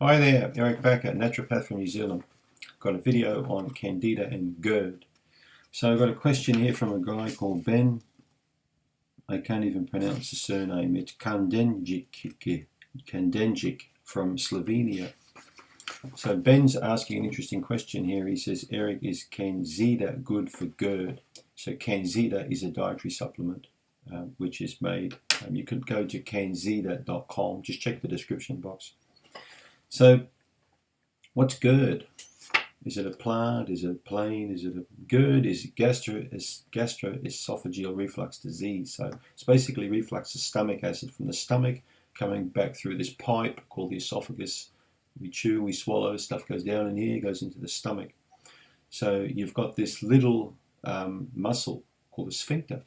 Hi there, Eric Bakker, naturopath from New Zealand. Got a video on candida and GERD. So I've got a question here from a guy called Ben. I can't even pronounce the surname. It's kan-den-jik from Slovenia. So Ben's asking an interesting question here. He says, Eric, is CanXida good for GERD? So CanXida is a dietary supplement which is made. You could go to CanXida.com. Just check the description box. So, what's GERD? Is it a plant? Is it a plane? Is it a GERD? Is gastroesophageal reflux disease. So it's basically reflux of stomach acid from the stomach coming back through this pipe called the esophagus. We chew, we swallow, stuff goes down in here, goes into the stomach. So you've got this little muscle called a sphincter,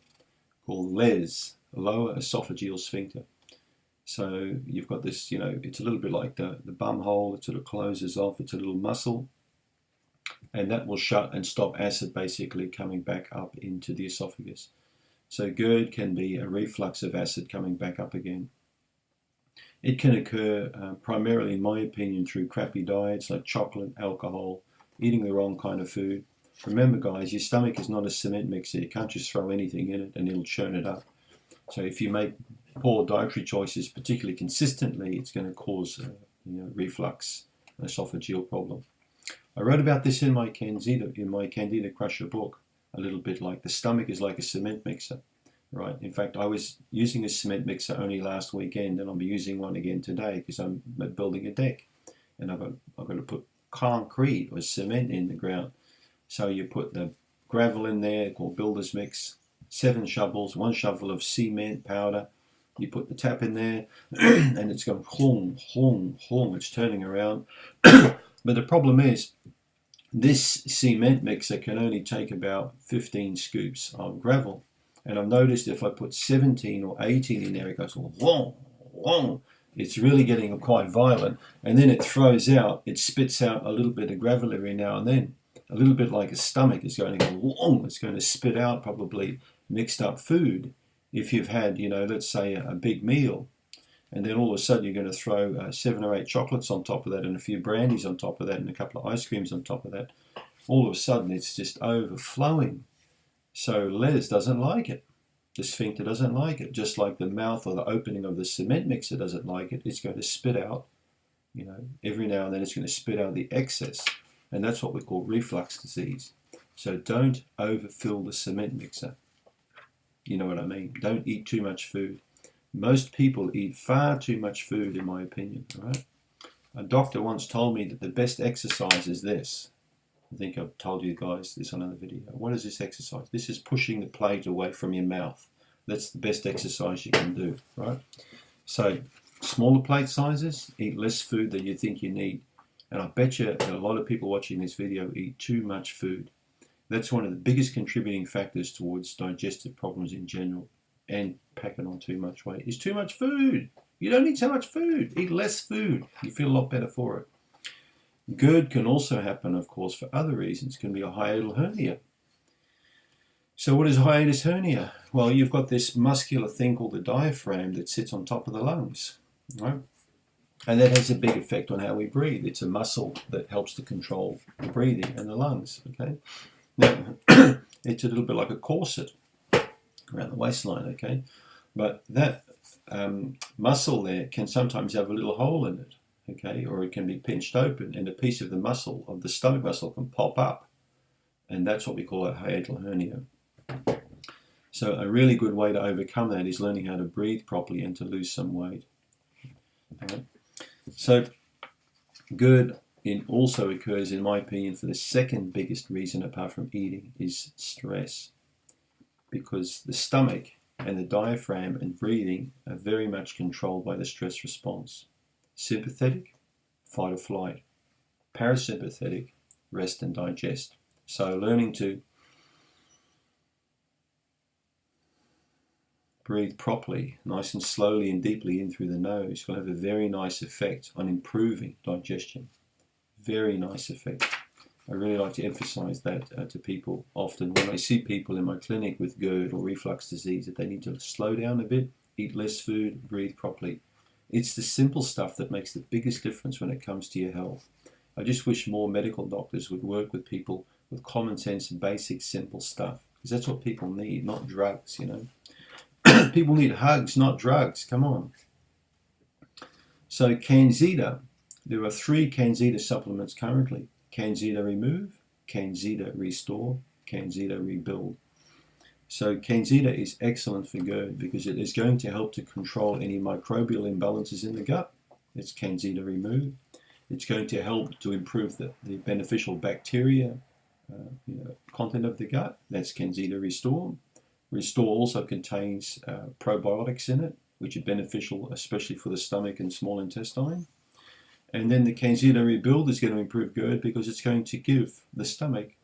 called lower esophageal sphincter. So you've got this, it's a little bit like the bum hole. It sort of closes off. It's a little muscle. And that will shut and stop acid basically coming back up into the esophagus. So GERD can be a reflux of acid coming back up again. It can occur primarily, in my opinion, through crappy diets like chocolate, alcohol, eating the wrong kind of food. Remember, guys, your stomach is not a cement mixer. You can't just throw anything in it and it'll churn it up. So if you make poor dietary choices, particularly consistently, it's going to cause reflux, an esophageal problem. I wrote about this in my Candida Crusher book, a little bit like the stomach is like a cement mixer, right? In fact, I was using a cement mixer only last weekend, and I'll be using one again today because I'm building a deck, and I've got to put concrete or cement in the ground. So you put the gravel in there, called builder's mix, 7 shovels, 1 shovel of cement powder. You put the tap in there, and it's going hong, hong, hong. It's turning around. But the problem is, this cement mixer can only take about 15 scoops of gravel. And I've noticed if I put 17 or 18 in there, it goes whong, whong. It's really getting quite violent. And then it throws out, it spits out a little bit of gravel every now and then. A little bit like a stomach is going to go whong. It's going to spit out probably mixed up food. If you've had, let's say a big meal, and then all of a sudden you're going to throw 7 or 8 chocolates on top of that, and a few brandies on top of that, and a couple of ice creams on top of that, all of a sudden it's just overflowing. So Les doesn't like it. The sphincter doesn't like it. Just like the mouth or the opening of the cement mixer doesn't like it. It's going to spit out, every now and then it's going to spit out the excess. And that's what we call reflux disease. So don't overfill the cement mixer. You know what I mean? Don't eat too much food. Most people eat far too much food, in my opinion. Right? A doctor once told me that the best exercise is this. I think I've told you guys this on another video. What is this exercise? This is pushing the plate away from your mouth. That's the best exercise you can do, right? So, smaller plate sizes, eat less food than you think you need. And I bet you that a lot of people watching this video eat too much food. That's one of the biggest contributing factors towards digestive problems in general and packing on too much weight. Is too much food. You don't need so much food. Eat less food. You feel a lot better for it. GERD can also happen, of course, for other reasons. It can be a hiatal hernia. So what is hiatus hernia? Well, you've got this muscular thing called the diaphragm that sits on top of the lungs, right? And that has a big effect on how we breathe. It's a muscle that helps to control the breathing and the lungs, okay? Now, it's a little bit like a corset around the waistline, okay? But that muscle there can sometimes have a little hole in it, okay? Or it can be pinched open, and a piece of the muscle, of the stomach muscle, can pop up. And that's what we call a hiatal hernia. So a really good way to overcome that is learning how to breathe properly and to lose some weight. Okay? So GERD also occurs, in my opinion, for the second biggest reason apart from eating is stress. Because the stomach and the diaphragm and breathing are very much controlled by the stress response. Sympathetic, fight or flight. Parasympathetic, rest and digest. So learning to breathe properly, nice and slowly and deeply in through the nose will have a very nice effect on improving digestion. Very nice effect. I really like to emphasize that to people often when I see people in my clinic with GERD or reflux disease, that they need to slow down a bit, eat less food, breathe properly. It's the simple stuff that makes the biggest difference when it comes to your health. I just wish more medical doctors would work with people with common sense, basic, simple stuff. Because that's what people need, not drugs, you know. People need hugs, not drugs. Come on. So CanXida, there are 3 CanXida supplements currently. CanXida Remove, CanXida Restore, CanXida Rebuild. So CanXida is excellent for GERD because it is going to help to control any microbial imbalances in the gut. It's CanXida Remove. It's going to help to improve the beneficial bacteria content of the gut. That's CanXida Restore. Restore also contains probiotics in it, which are beneficial especially for the stomach and small intestine. And then the CanXida Rebuild is going to improve GERD because it's going to give the stomach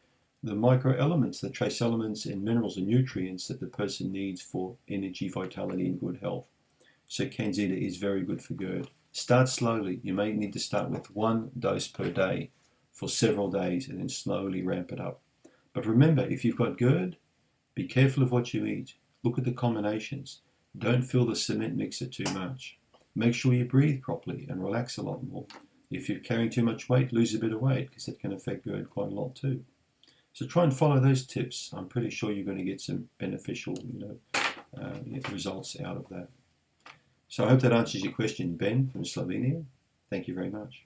the microelements, the trace elements and minerals and nutrients that the person needs for energy, vitality and good health. So CanXida is very good for GERD. Start slowly. You may need to start with 1 dose per day for several days and then slowly ramp it up. But remember, if you've got GERD, be careful of what you eat. Look at the combinations. Don't fill the cement mixer too much. Make sure you breathe properly and relax a lot more. If you're carrying too much weight, lose a bit of weight because that can affect GERD quite a lot too. So try and follow those tips. I'm pretty sure you're going to get some beneficial results out of that. So I hope that answers your question, Ben from Slovenia. Thank you very much.